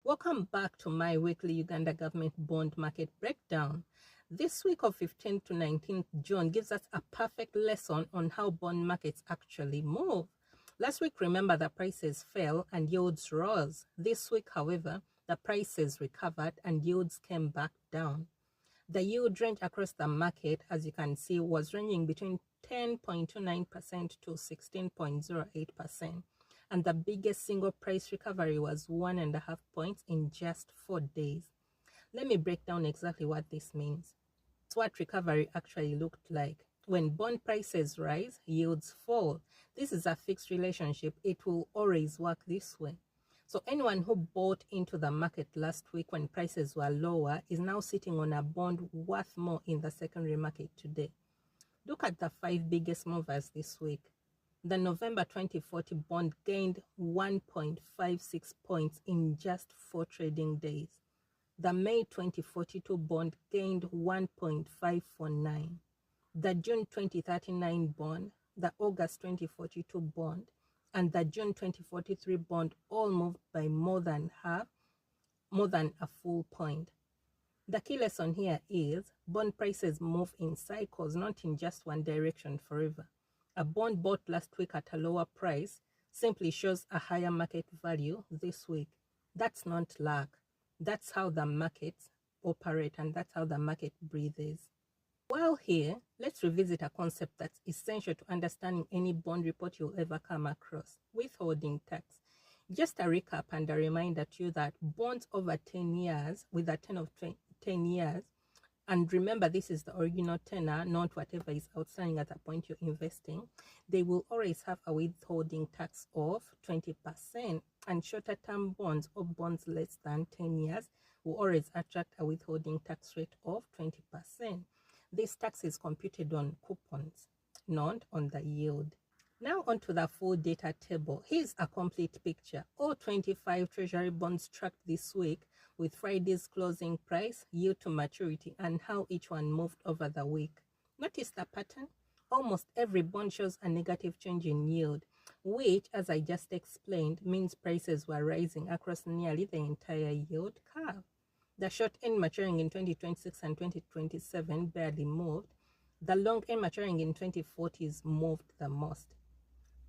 Welcome back to my weekly Uganda government bond market breakdown. This week of 15th to 19th June gives us a perfect lesson on how bond markets actually move. Last week, remember, the prices fell and yields rose. This week, however, the prices recovered and yields came back down. The yield range across the market, as you can see, was ranging between 10.29% to 16.08%. And the biggest single price recovery was 1.5 points in just 4 days. Let me break down exactly what this means. It's what recovery actually looked like. When bond prices rise, yields fall. This is a fixed relationship. It will always work this way. So anyone who bought into the market last week when prices were lower is now sitting on a bond worth more in the secondary market today. Look at the 5 biggest movers this week. The November 2040 bond gained 1.56 points in just 4 trading days. The May 2042 bond gained 1.549. The June 2039 bond, the August 2042 bond, and the June 2043 bond all moved by more than a full point. The key lesson here is bond prices move in cycles, not in just one direction forever. A bond bought last week at a lower price simply shows a higher market value this week. That's not luck. That's how the markets operate, and that's how the market breathes. While here, let's revisit a concept that's essential to understanding any bond report you'll ever come across: withholding tax. Just a recap and a reminder to you that bonds over 10 years, with a tenor of 10 years, and remember, this is the original tenor, not whatever is outstanding at the point you're investing, they will always have a withholding tax of 20%. And shorter term bonds or bonds less than 10 years will always attract a withholding tax rate of 20%. This tax is computed on coupons, not on the yield. Now onto the full data table. Here's a complete picture. All 25 treasury bonds tracked this week with Friday's closing price, yield to maturity, and how each one moved over the week. Notice the pattern? Almost every bond shows a negative change in yield, which, as I just explained, means prices were rising across nearly the entire yield curve. The short end maturing in 2026 and 2027 barely moved. The long end maturing in 2040s moved the most.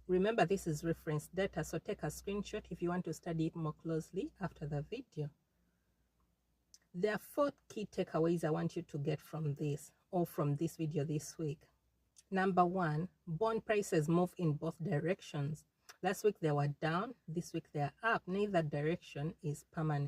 Remember, this is reference data, so take a screenshot if you want to study it more closely after the video. There are 4 key takeaways I want you to get from this video this week. Number 1, bond prices move in both directions. Last week they were down, this week they are up. Neither direction is permanent.